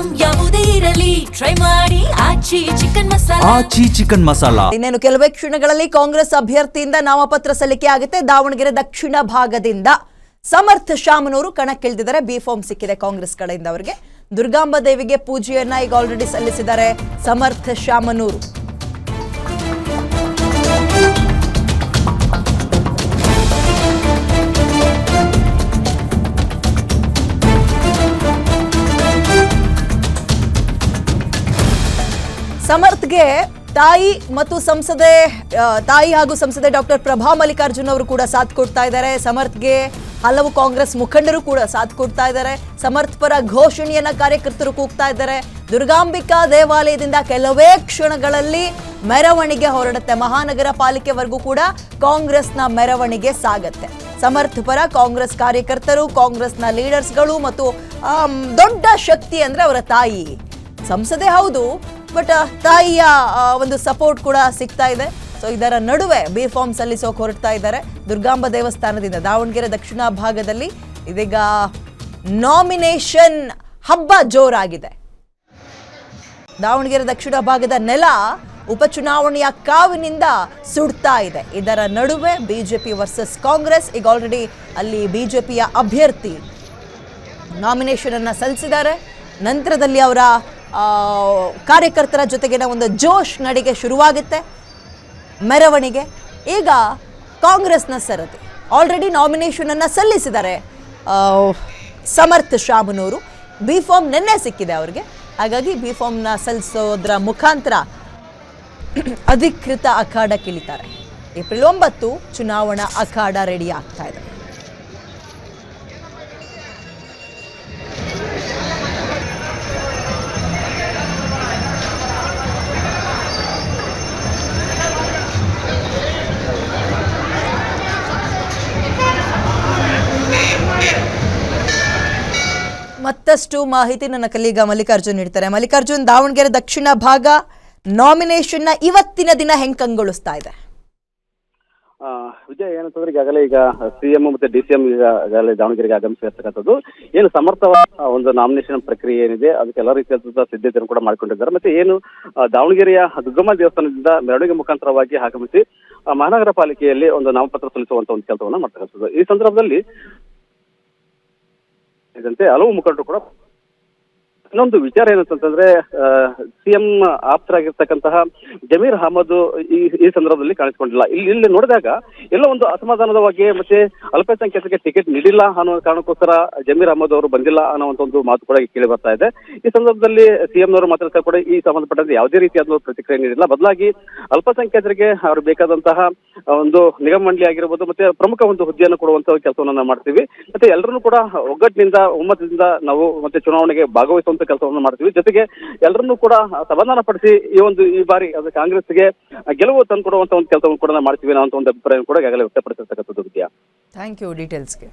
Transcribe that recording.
Item ಯಾವುದೇ ಇರಲಿ try ಮಾಡಿ ಆಚಿ ಚಿಕನ್ ಮಸಾಲಾ. ಇನ್ನೇನು ಕೆಲವೇ ಕ್ಷಣಗಳಲ್ಲಿ ಕಾಂಗ್ರೆಸ್ ಅಭ್ಯರ್ಥಿಯಿಂದ ನಾಮಪತ್ರ ಸಲ್ಲಿಕೆ ಆಗುತ್ತೆ. ದಾವಣಗೆರೆ ದಕ್ಷಿಣ ಭಾಗದಿಂದ ಸಮರ್ಥ ಶಾಮನೂರು ಕಣಕ್ಕಿಳಿದಿದ್ದಾರೆ. ಬಿ ಫಾರ್ಮ್ ಸಿಕ್ಕಿದೆ ಕಾಂಗ್ರೆಸ್ ಕಡೆಯಿಂದ ಅವರಿಗೆ. ದುರ್ಗಾಂಬ ದೇವಿಗೆ ಪೂಜೆಯನ್ನ ಈಗ ಆಲ್ರೆಡಿ ಸಲ್ಲಿಸಿದ್ದಾರೆ ಸಮರ್ಥ ಶಾಮನೂರು. ಸಮರ್ಥ್ಗೆ ತಾಯಿ ಮತ್ತು ತಾಯಿ ಹಾಗೂ ಸಂಸದೆ ಡಾಕ್ಟರ್ ಪ್ರಭಾ ಮಲ್ಲಿಕಾರ್ಜುನ್ ಅವರು ಕೂಡ ಸಾಥ್ ಕೊಡ್ತಾ ಇದ್ದಾರೆ. ಸಮರ್ಥ್ಗೆ ಹಲವು ಕಾಂಗ್ರೆಸ್ ಮುಖಂಡರು ಕೂಡ ಸಾಥ್ ಕೊಡ್ತಾ ಇದ್ದಾರೆ. ಸಮರ್ಥ್ ಪರ ಘೋಷಣೆಯನ್ನ ಕಾರ್ಯಕರ್ತರು ಕೂಗ್ತಾ ಇದ್ದಾರೆ. ದುರ್ಗಾಂಬಿಕಾ ದೇವಾಲಯದಿಂದ ಕೆಲವೇ ಕ್ಷಣಗಳಲ್ಲಿ ಮೆರವಣಿಗೆ ಹೊರಡುತ್ತೆ. ಮಹಾನಗರ ಪಾಲಿಕೆವರೆಗೂ ಕೂಡ ಕಾಂಗ್ರೆಸ್ನ ಮೆರವಣಿಗೆ ಸಾಗತ್ತೆ. ಸಮರ್ಥ್ ಪರ ಕಾಂಗ್ರೆಸ್ ಕಾರ್ಯಕರ್ತರು, ಕಾಂಗ್ರೆಸ್ನ ಲೀಡರ್ಸ್ಗಳು ಮತ್ತು ದೊಡ್ಡ ಶಕ್ತಿ ಅಂದ್ರೆ ಅವರ ತಾಯಿ. ಸಂಸದೆ ಹೌದು, ಬಟ್ ತಾಯಿಯ ಒಂದು ಸಪೋರ್ಟ್ ಕೂಡ ಸಿಗ್ತಾ ಇದೆ. ಸೊ ಇದರ ನಡುವೆ ಬಿ ಫಾರ್ಮ್ ಸಲ್ಲಿಸೋಕೆ ಹೊರಡ್ತಾ ಇದ್ದಾರೆ ದುರ್ಗಾಂಬ ದೇವಸ್ಥಾನದಿಂದ. ದಾವಣಗೆರೆ ದಕ್ಷಿಣ ಭಾಗದಲ್ಲಿ ಇದೀಗ ನಾಮಿನೇಷನ್ ಹಬ್ಬ ಜೋರಾಗಿದೆ. ದಾವಣಗೆರೆ ದಕ್ಷಿಣ ಭಾಗದ ನೆಲ ಉಪಚುನಾವಣೆಯ ಕಾವಿನಿಂದ ಸುಡ್ತಾ ಇದೆ. ಇದರ ನಡುವೆ ಬಿಜೆಪಿ ವರ್ಸಸ್ ಕಾಂಗ್ರೆಸ್. ಈಗ ಆಲ್ರೆಡಿ ಅಲ್ಲಿ ಬಿಜೆಪಿಯ ಅಭ್ಯರ್ಥಿ ನಾಮಿನೇಷನ್ ಅನ್ನ ಸಲ್ಲಿಸಿದ್ದಾರೆ. ನಂತರದಲ್ಲಿ ಅವರ ಕಾರ್ಯಕರ್ತರ ಜೊತೆಗಿನ ಒಂದು ಜೋಶ್ ನಡಿಗೆ ಶುರುವಾಗುತ್ತೆ, ಮೆರವಣಿಗೆ. ಈಗ ಕಾಂಗ್ರೆಸ್ನ ಸರದಿ ಆಲ್ರೆಡಿ ನಾಮಿನೇಷನ್ ಅನ್ನ ಸಲ್ಲಿಸಿದ್ದಾರೆ ಸಮರ್ಥ ಶಾಮನೂರು. ಬಿ ಫಾರ್ಮ್ ನಿನ್ನೆ ಸಿಕ್ಕಿದೆ ಅವ್ರಿಗೆ. ಹಾಗಾಗಿ ಬಿ ಫಾರ್ಮ್ನ ಸಲ್ಲಿಸೋದ್ರ ಮುಖಾಂತರ ಅಧಿಕೃತ ಅಖಾಡಕ್ಕಿಳಿತಾರೆ. ಏಪ್ರಿಲ್ 9 ಚುನಾವಣಾ ಅಖಾಡ ರೆಡಿ ಆಗ್ತಾ ಇದೆ. ಮತ್ತಷ್ಟು ಮಾಹಿತಿ ನನ್ನ ಕಲೀಗ ಮಲ್ಲಿಕಾರ್ಜುನ್ ನೀಡ್ತಾರೆ. ಮಲ್ಲಿಕಾರ್ಜುನ್, ದಾವಣಗೆರೆ ದಕ್ಷಿಣ ಭಾಗ ನಾಮಿನೇಷನ್ ನ ಇವತ್ತಿನ ದಿನ ಹೆಂಗ್ ಕಂಗೊಳಿಸ್ತಾ ಇದೆ? ವಿಜಯ್, ಏನಂತಂದ್ರೆ ಈಗಾಗಲೇ ಈಗ ಸಿಎಂ ಮತ್ತೆ ಡಿಸಿಎಂ ಈಗಾಗಲೇ ದಾವಣಗೆರೆಗೆ ಆಗಮಿಸಿರ್ತಕ್ಕಂಥದ್ದು. ಏನು ಸಮರ್ಥವಾದ ಒಂದು ನಾಮಿನೇಷನ್ ಪ್ರಕ್ರಿಯೆ ಏನಿದೆ ಅದಕ್ಕೆ ಎಲ್ಲ ರೀತಿಯಾದ ಸಿದ್ಧತೆಯನ್ನು ಕೂಡ ಮಾಡಿಕೊಂಡಿದ್ದಾರೆ. ಮತ್ತೆ ಏನು ದಾವಣಗೆರೆಯ ದುರ್ಗಮ್ಮ ದೇವಸ್ಥಾನದಿಂದ ಮೆರವಣಿಗೆ ಮುಖಾಂತರವಾಗಿ ಆಗಮಿಸಿ ಮಹಾನಗರ ಪಾಲಿಕೆಯಲ್ಲಿ ಒಂದು ನಾಮಪತ್ರ ಸಲ್ಲಿಸುವಂತ ಒಂದು ಕೆಲಸವನ್ನ ಮಾಡ್ತಕ್ಕಂಥದ್ದು. ಈ ಸಂದರ್ಭದಲ್ಲಿ ಇದಂತೆ ಹಲವು ಮುಖಂಡರು ಕೂಡ ಇನ್ನೊಂದು ವಿಚಾರ ಏನಂತಂದ್ರೆ ಸಿಎಂ ಆಪ್ತರಾಗಿರ್ತಕ್ಕಂತಹ ಜಮೀರ್ ಅಹಮದ್ ಈ ಸಂದರ್ಭದಲ್ಲಿ ಕಾಣಿಸಿಕೊಂಡಿಲ್ಲ. ಇಲ್ಲಿ ನೋಡಿದಾಗ ಎಲ್ಲ ಒಂದು ಅಸಮಾಧಾನದವಾಗಿ ಮತ್ತೆ ಅಲ್ಪಸಂಖ್ಯಾತರಿಗೆ ಟಿಕೆಟ್ ನೀಡಿಲ್ಲ ಅನ್ನೋ ಕಾರಣಕ್ಕೋಸ್ಕರ ಜಮೀರ್ ಅಹಮದ್ ಅವರು ಬಂದಿಲ್ಲ ಅನ್ನುವಂತ ಒಂದು ಮಾತು ಕೂಡ ಕೇಳಿ ಬರ್ತಾ ಇದೆ. ಈ ಸಂದರ್ಭದಲ್ಲಿ ಸಿಎಂನವರು ಮಾತಾಡ್ತಾ ಕೂಡ ಈ ಸಂಬಂಧಪಟ್ಟಂತೆ ಯಾವುದೇ ರೀತಿಯಾದ ಪ್ರತಿಕ್ರಿಯೆ ನೀಡಿಲ್ಲ. ಬದಲಾಗಿ ಅಲ್ಪಸಂಖ್ಯಾತರಿಗೆ ಅವರು ಬೇಕಾದಂತಹ ಒಂದು ನಿಗಮ ಮಂಡಳಿ ಆಗಿರ್ಬೋದು ಮತ್ತೆ ಪ್ರಮುಖ ಒಂದು ಹುದ್ದೆಯನ್ನು ಕೊಡುವಂತಹ ಕೆಲಸವನ್ನು ನಾವು ಮಾಡ್ತೀವಿ. ಮತ್ತೆ ಎಲ್ಲರನ್ನೂ ಕೂಡ ಒಗ್ಗಟ್ಟಿನಿಂದ ಒಮ್ಮತದಿಂದ ನಾವು ಮತ್ತೆ ಚುನಾವಣೆಗೆ ಭಾಗವಹಿಸುವಂತ ಕೆಲಸವನ್ನು ಮಾಡ್ತೀವಿ. ಜೊತೆಗೆ ಎಲ್ಲರನ್ನೂ ಕೂಡ ಸಮಾಧಾನ ಪಡಿಸಿ ಈ ಬಾರಿ ಅದು ಕಾಂಗ್ರೆಸ್ಗೆ ಗೆಲುವು ತಂದು ಕೊಡುವಂತ ಒಂದು ಕೆಲಸವನ್ನು ಕೂಡ ಮಾಡ್ತೀವಿ ಅನ್ನೋ ಒಂದು ಅಭಿಪ್ರಾಯ ಕೂಡ ಈಗಾಗಲೇ ವ್ಯಕ್ತಪಡಿಸಿರ್ತಕ್ಕಂಥದ್ದು. ವಿದ್ಯಾ, ಥ್ಯಾಂಕ್ ಯು ಡೀಟೇಲ್ಸ್ಗೆ.